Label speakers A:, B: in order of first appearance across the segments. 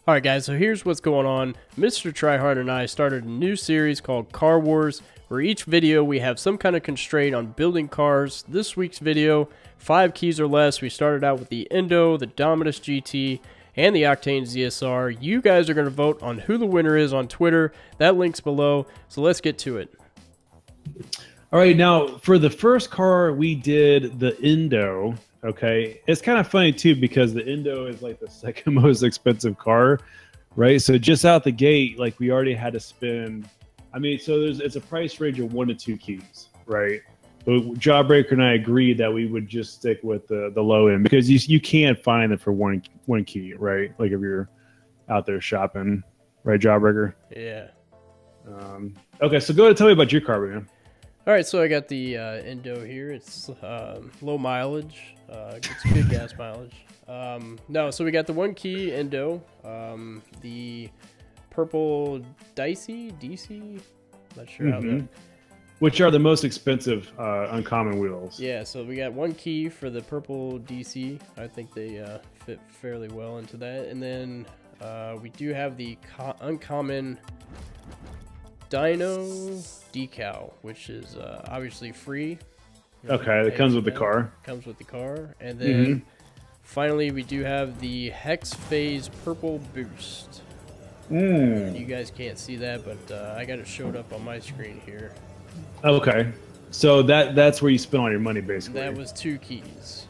A: Alright guys, so here's what's going on. Mr. Tryhard and I started a new series called Car Wars, where each video we have some kind of constraint on building cars. This week's video, 5 keys or less. We started out with the Indo, the Dominus GT, and the Octane ZSR. You guys are going to vote on who the winner is on Twitter. That link's below, so let's get to it.
B: Alright, now for the first car we did the Indo. Okay, it's kind of funny too because the Indo is like the second most expensive car, right? So just out the gate, like we already had to spend. I mean, so it's a price range of 1 to 2 keys, right? But JawBreaker and I agreed that we would just stick with the low end because you can't find it for one key, right? Like if you're out there shopping, right, JawBreaker?
A: Yeah.
B: Okay, so go ahead and tell me about your car, man.
A: All right, so I got the Indo here. It's low mileage. It's good gas mileage. No, so we got the 1 key Indo, the purple DC, not sure how that.
B: Which are the most expensive uncommon wheels.
A: Yeah, so we got 1 key for the purple DC. I think they fit fairly well into that. And then we do have the uncommon Dino decal, which is obviously free.
B: Okay, that comes with the car.
A: Comes with the car. And then finally we do have the Hex Phase Purple Boost. You guys can't see that, but I got it showed up on my screen here.
B: Okay, so that's where you spend all your money, basically.
A: That was 2 keys.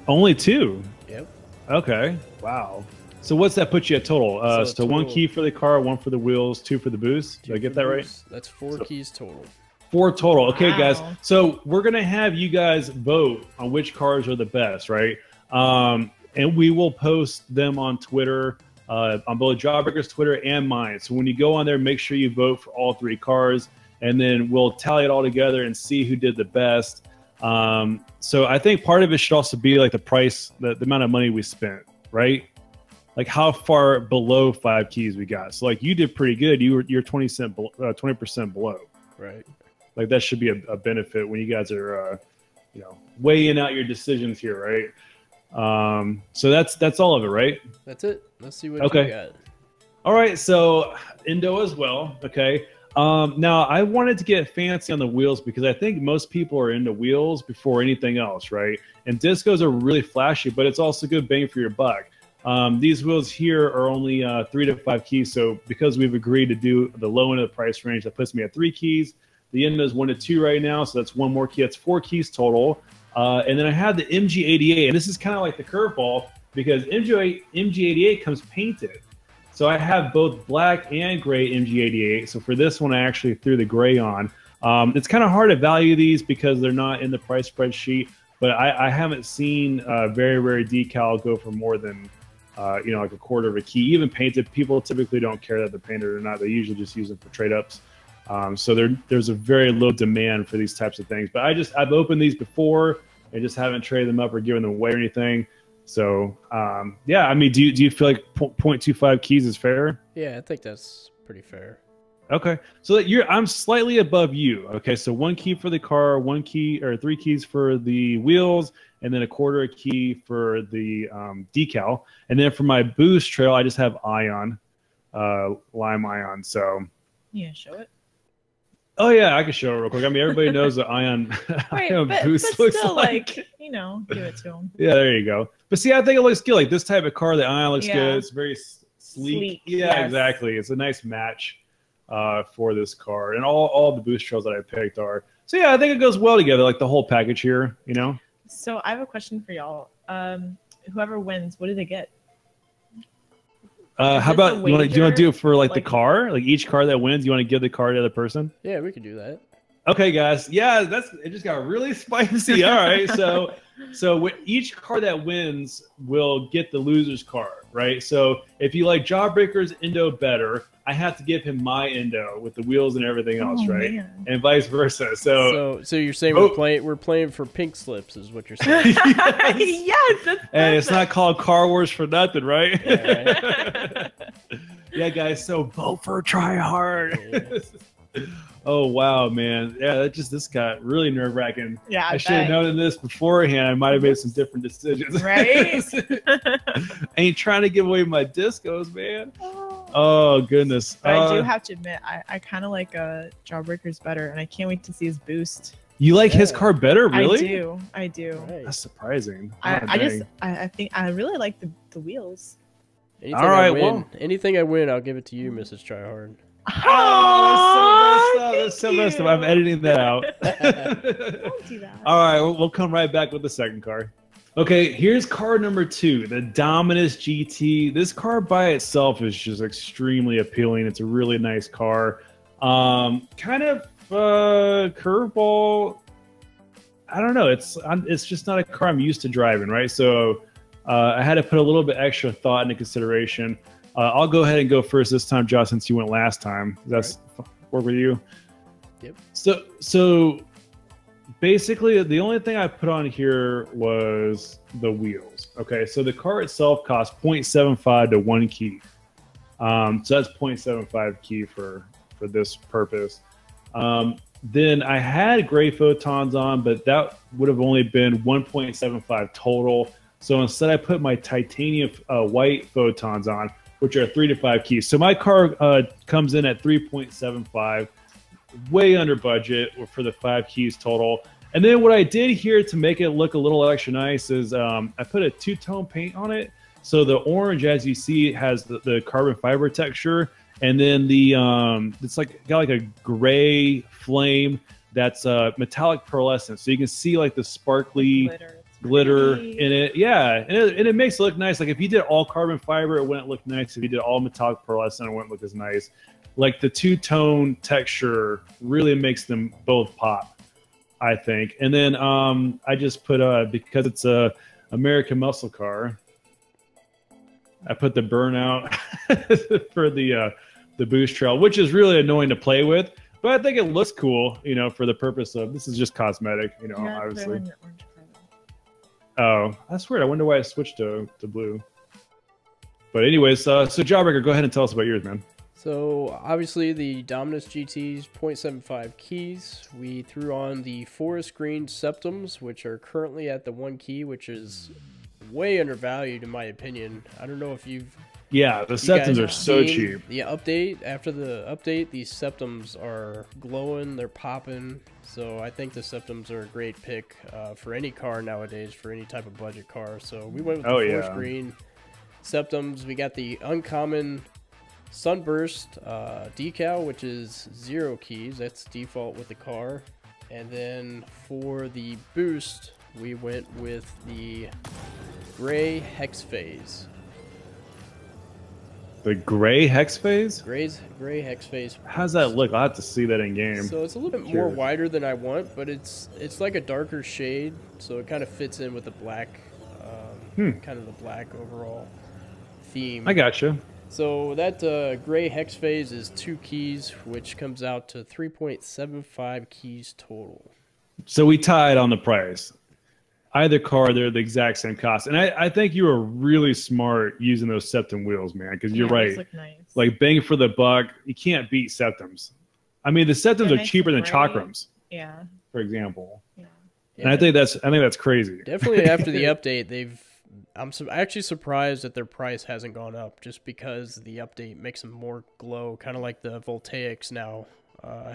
B: Only 2?
A: Yep. Okay.
B: Wow. So what's that put you at total? So total, 1 key for the car, 1 for the wheels, 2 for the boost. Did I get that right?
A: That's 4 keys total.
B: 4 total. Okay, guys. So we're gonna have you guys vote on which cars are the best, right? And we will post them on Twitter, on both JawBreaker's Twitter and mine. So when you go on there, make sure you vote for all 3 cars, and then we'll tally it all together and see who did the best. So I think part of it should also be like the price, the amount of money we spent, right? Like how far below 5 keys we got. So like you did pretty good. You're 20% below.
A: Right.
B: Like that should be a benefit when you guys are, you know, weighing out your decisions here, right? So that's all of it, right?
A: That's it. Let's see what you got.
B: All right, so Indo as well. Okay. Now I wanted to get fancy on the wheels because I think most people are into wheels before anything else, right? And discos are really flashy, but it's also good bang for your buck. These wheels here are only 3 to 5 keys, so because we've agreed to do the low end of the price range, that puts me at 3 keys. The Indo is 1 to 2 right now, so that's 1 more key. That's 4 keys total. And then I have the MG88, and this is kind of like the curveball because MG88 comes painted. So I have both black and gray MG88. So for this one, I actually threw the gray on. It's kind of hard to value these because they're not in the price spreadsheet, but I haven't seen very rare decal go for more than you know, like a quarter of a key. Even painted, people typically don't care that they're painted or not. They usually just use them for trade-ups. So there's a very low demand for these types of things. But I've opened these before and just haven't traded them up or given them away or anything. So yeah, I mean, do you feel like 0.25 keys is fair?
A: Yeah, I think that's pretty fair.
B: Okay, so I'm slightly above you. Okay, so 1 key for the car, 1 key or 3 keys for the wheels, and then a quarter a key for the decal. And then for my boost trail, I just have ion, lime ion. So
C: yeah, show it.
B: Oh yeah, I can show it real quick. I mean, everybody knows the ion,
C: right,
B: ion
C: but
B: boost looks
C: still,
B: like.
C: You know, give it to them.
B: Yeah, there you go. But see, I think it looks good. Like this type of car, the ion looks good. It's very sleek. Yeah, exactly. It's a nice match for this car, and all the boost trails that I picked are. So yeah, I think it goes well together, like the whole package here. You know.
C: So I have a question for y'all. Whoever wins, what do they get?
B: How about do you want to do it for like the car? Like each car that wins, you want to give the car to the other person?
A: Yeah, we could do that.
B: Okay, guys. Yeah, it just got really spicy. All right, so each car that wins will get the loser's car, right? So if you like JawBreaker's Indo better, I have to give him my Indo with the wheels and everything else, right? Man. And vice versa. So
A: you're saying we're playing for pink slips, is what you're saying?
C: Yes.
B: And it's not called Car Wars for nothing, right?
A: Yeah, right.
B: Yeah, guys. So vote for Tryhard.
A: Yeah.
B: Oh wow, man! Yeah, this got really nerve wracking.
C: Yeah,
B: I should have known this beforehand. I might have made some different decisions.
C: Right?
B: Ain't trying to give away my discos, man. Oh goodness!
C: But I do have to admit, I kind of like JawBreaker's better, and I can't wait to see his boost.
B: You like his car better, really?
C: I do.
A: Right.
B: That's surprising.
C: I think I really like the wheels.
A: Anything I win, I'll give it to you, Mrs. Tryhard.
B: Oh, that's so messed up. I'm editing that out.
C: Don't do that.
B: All right, we'll come right back with the second car. Okay, here's car number 2, the Dominus GT. This car by itself is just extremely appealing. It's a really nice car. Kind of curveball. I don't know. It's just not a car I'm used to driving, right? So I had to put a little bit extra thought into consideration. I'll go ahead and go first this time, Josh, since you went last time. That's work with you.
A: Yep.
B: So basically, the only thing I put on here was the wheels. Okay, so the car itself costs 0.75 to 1 key. So that's 0.75 key for this purpose. Then I had gray photons on, but that would have only been 1.75 total. So instead, I put my titanium white photons on, which are 3 to 5 keys. So my car comes in at 3.75, way under budget for the 5 keys total. And then what I did here to make it look a little extra nice is I put a 2-tone paint on it. So the orange, as you see, has the carbon fiber texture, and then the it's got like a gray flame that's metallic pearlescent. So you can see like the sparkly glitter in it. Yeah, and it makes it look nice. Like if you did all carbon fiber, it wouldn't look nice. If you did all metallic pearlescent, it wouldn't look as nice. Like the 2-tone texture really makes them both pop, I think. And then I just put because it's a American muscle car, I put the burnout for the boost trail, which is really annoying to play with, but I think it looks cool, you know, for the purpose of this is just cosmetic, you know, obviously. Oh, that's weird. I wonder why I switched to blue. But anyways, so JawBreaker, go ahead and tell us about yours, man.
A: So obviously the Dominus GT's 0.75 keys. We threw on the forest green septums, which are currently at the 1 key, which is way undervalued in my opinion. I don't know if you've...
B: Yeah, the septums are so cheap.
A: The update, after the update, these septums are glowing, they're popping. So I think the septums are a great pick for any car nowadays, for any type of budget car. So we went with the forest green septums. We got the uncommon sunburst decal, which is 0 keys. That's default with the car. And then for the boost, we went with the gray hex phase.
B: The gray hex phase?
A: Gray hex phase.
B: How's that look? I'll have to see that in game.
A: So it's a little bit more wider than I want, but it's like a darker shade, so it kind of fits in with the black, kind of the black overall theme.
B: I gotcha.
A: So that gray hex phase is 2 keys, which comes out to 3.75 keys total.
B: So we tied on the price. Either car, they're the exact same cost. And I think you were really smart using those septum wheels, man, because you're right.
C: Look nice.
B: Like, bang for the buck, you can't beat septums. I mean, the septums are cheaper than chakrams.
C: Yeah.
B: For example.
C: Yeah.
B: And I think that's crazy.
A: Definitely after the update, I'm actually surprised that their price hasn't gone up, just because the update makes them more glow, kind of like the Voltaics now.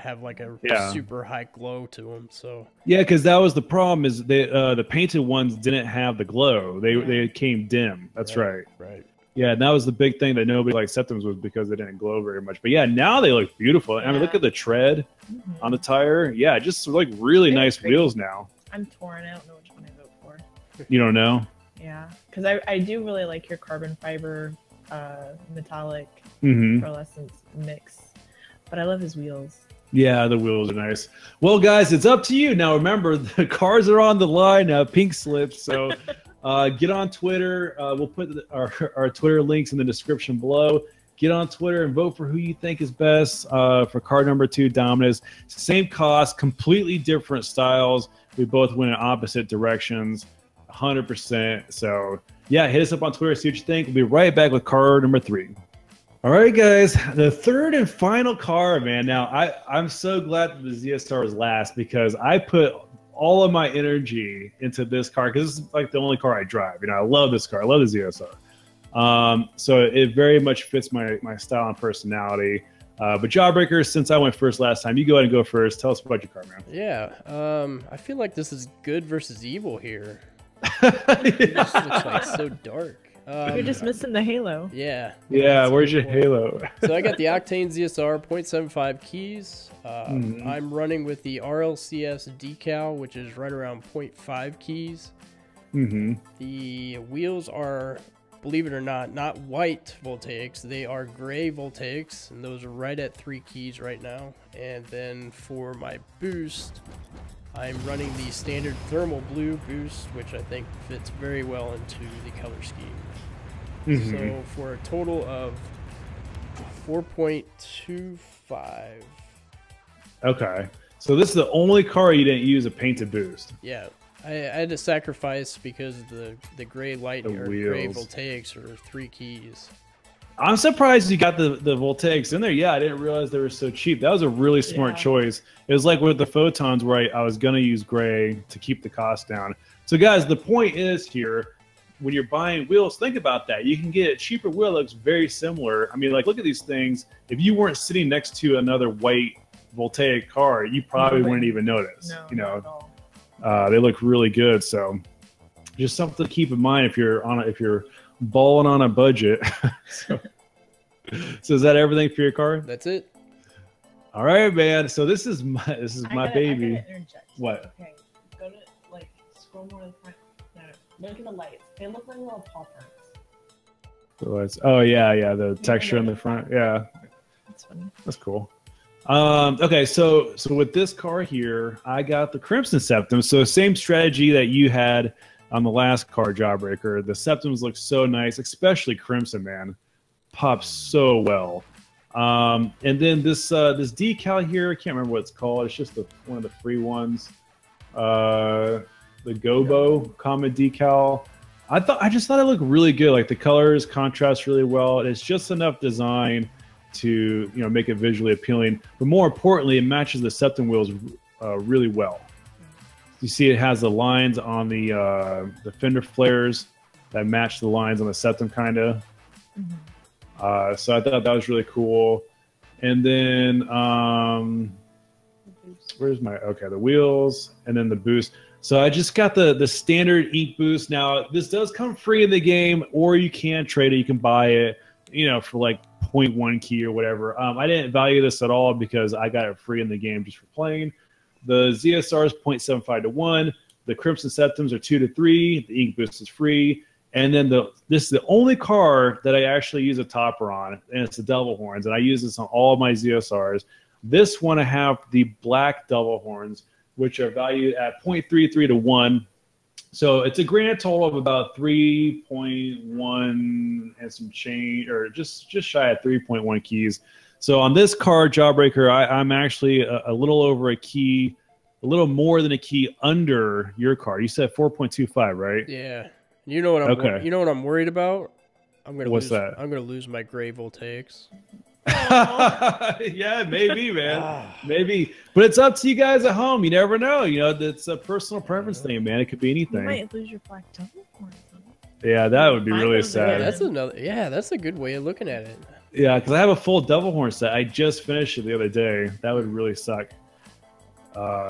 A: Have like a super high glow to them. So
B: yeah, because that was the problem, is the painted ones didn't have the glow. They came dim. That's right. Yeah, and that was the big thing that nobody liked septums was because they didn't glow very much. But yeah, now they look beautiful. I mean, look at the tread on the tire. Yeah, just like really nice wheels now.
C: I'm torn. I don't know which one I vote for.
B: You don't know?
C: Yeah, because I do really like your carbon fiber metallic pearlescent mix. But I love his wheels.
B: Yeah, the wheels are nice. Well, guys, it's up to you. Now, remember, the cars are on the line now, pink slips. So get on Twitter. We'll put our Twitter links in the description below. Get on Twitter and vote for who you think is best for car number 2, Dominus. Same cost, completely different styles. We both went in opposite directions, 100%. So, yeah, hit us up on Twitter, see what you think. We'll be right back with car number 3. All right, guys, the third and final car, man. Now, I'm so glad that the ZSR was last because I put all of my energy into this car because this is like the only car I drive. You know, I love this car. I love the ZSR. So it very much fits my style and personality. But JawBreaker, since I went first last time, you go ahead and go first. Tell us about your car, man.
A: Yeah, I feel like this is good versus evil here. It just looks like so dark.
C: You're just missing the halo.
A: Yeah.
B: Yeah, where's your halo?
A: So I got the Octane ZSR 0.75 keys. I'm running with the RLCS decal, which is right around 0.5 keys. The wheels are, believe it or not white voltaics. They are gray voltaics, and those are right at 3 keys right now. And then for my boost, I'm running the standard thermal blue boost, which I think fits very well into the color scheme. So for a total of 4.25.
B: Okay. So this is the only car you didn't use a painted boost.
A: Yeah. I had to sacrifice because the gray light or gray voltaics are 3 keys.
B: I'm surprised you got the voltaics in there. Yeah, I didn't realize they were so cheap. That was a really smart choice. It was like with the photons where I was going to use gray to keep the cost down. So guys, the point is here, when you're buying wheels, think about that. You can get a cheaper wheel that looks very similar. I mean, like, look at these things. If you weren't sitting next to another white voltaic car, you probably wouldn't even notice.
C: No,
B: you know, they look really good. So just something to keep in mind if you're balling on a budget. So is that everything for your car?
A: That's it.
B: All right, man. So this is my baby.
C: I gotta interject.
B: What?
C: Okay, go to scroll more to the front. No, look at the lights. They look like little pop rocks.
B: Oh yeah, the texture in the front. Yeah,
C: that's funny.
B: That's cool. Okay, so with this car here, I got the Crimson Septum. So same strategy that you had on the last car, JawBreaker. The Septums look so nice, especially Crimson, man. Pops so well. And then this decal here, I can't remember what it's called. It's just one of the free ones. The Gobo Comet decal. I just thought it looked really good. Like the colors contrast really well. And it's just enough design to make it visually appealing. But more importantly, it matches the Septum wheels really well. You see, it has the lines on the fender flares that match the lines on the Septum, kind of. So I thought that was really cool. And then the wheels and then the boost. So I just got the standard ink boost. Now this does come free in the game, or you can trade it. You can buy it, for like 0.1 key or whatever. I didn't value this at all because I got it free in the game just for playing. The ZSR is 0.75 to 1. The Crimson Septums are 2 to 3. The ink boost is free. And then this is the only car that I actually use a topper on, and it's the double horns. And I use this on all of my ZSRs. This one I have the black double horns, which are valued at 0.33 to 1. So it's a grand total of about 3.1 and some change, or just shy of 3.1 keys. So on this car, JawBreaker, I'm actually a little over a key, a little more than a key under your car. You said 4.25, right?
A: Yeah. You know what I'm worried about? I'm gonna lose my gray voltaics.
B: Yeah, maybe, man. Maybe. But it's up to you guys at home. You never know. It's a personal preference thing, man. It could be anything.
C: You might lose your black double horns.
B: Yeah, that would be really sad.
A: That's a good way of looking at it.
B: Yeah, because I have a full double horn set. I just finished it the other day. That would really suck.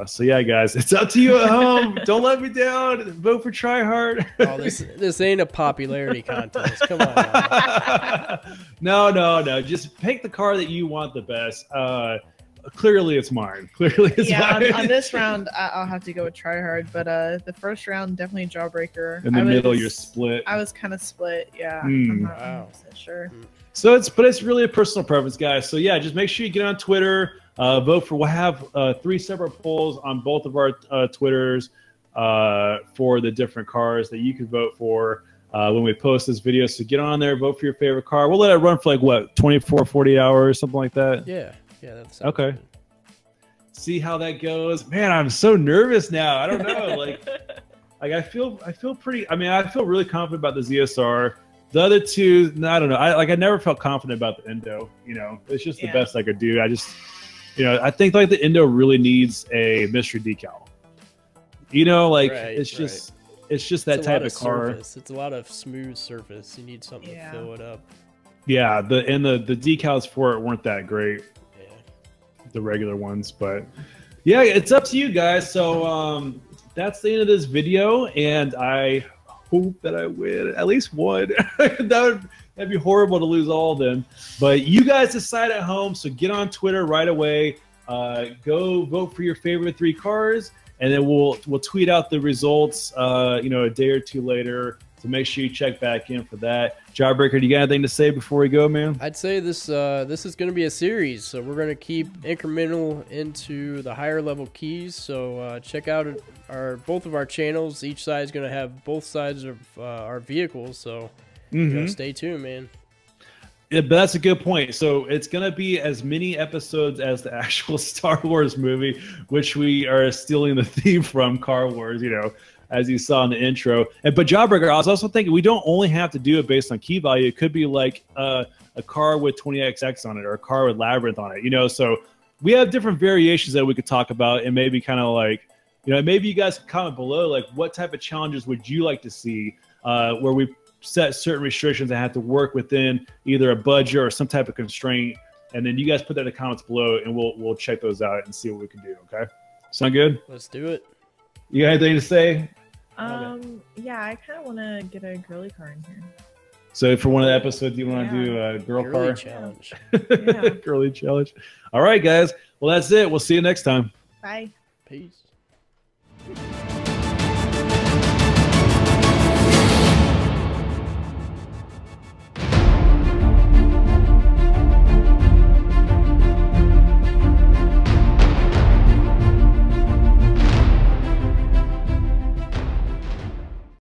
B: So yeah, guys, it's up to you at home. Don't let me down. Vote for Try Hard.
A: Oh, this ain't a popularity contest. Come on.
B: No. Just pick the car that you want the best. Clearly, it's mine. Clearly, it's mine.
C: On this round, I'll have to go with Try Hard. But the first round, definitely JawBreaker.
B: In the middle, you're split.
C: I was kind of split. Yeah, I'm not 100% sure.
B: So it's really a personal preference, guys. So yeah, just make sure you get on Twitter. Vote for. We'll have 3 separate polls on both of our Twitters for the different cars that you can vote for when we post this video. So get on there, vote for your favorite car. We'll let it run for like what, 24, 48 hours, something like that.
A: Yeah, that's
B: okay. Good. See how that goes, man. I'm so nervous now. I don't know, like I feel pretty. I mean, I feel really confident about the ZSR. The other two, no, I don't know. I never felt confident about the Indo. You know, it's just the best I could do. I just, you know, I think like the Indo really needs a mystery decal. You know, like it's just that type of car.
A: Surface. It's a lot of smooth surface. You need something to fill it up.
B: Yeah, the decals for it weren't that great. Yeah, the regular ones, but yeah, it's up to you guys. So that's the end of this video, and I hope that I win at least one. That'd be horrible to lose all of them. But you guys decide at home. So get on Twitter right away. Go vote for your favorite 3 cars, and then we'll tweet out the results. You know, a day or 2 later. So make sure you check back in for that. JawBreaker, do you got anything to say before we go, man?
A: I'd say this is going to be a series, so we're going to keep incremental into the higher level keys. So check out both of our channels. Each side is going to have both sides of our vehicles. So you know, stay tuned, man.
B: Yeah, but that's a good point. So it's going to be as many episodes as the actual Star Wars movie, which we are stealing the theme from Car Wars, you know, as you saw in the intro. But JawBreaker, I was also thinking we don't only have to do it based on key value. It could be like a car with 20XX on it, or a car with Labyrinth on it, you know. So we have different variations that we could talk about, and maybe kind of like, you know, maybe you guys can comment below, like what type of challenges would you like to see where we set certain restrictions that have to work within either a budget or some type of constraint. And then you guys put that in the comments below, and we'll check those out and see what we can do. Okay, sound good?
A: Let's do it.
B: You got anything to say?
C: Yeah, I kind of want to get a girly car in here.
B: So for one of the episodes, you want to do a girly car
A: challenge?
B: Girly challenge. All right, guys. Well, that's it. We'll see you next time.
C: Bye.
A: Peace.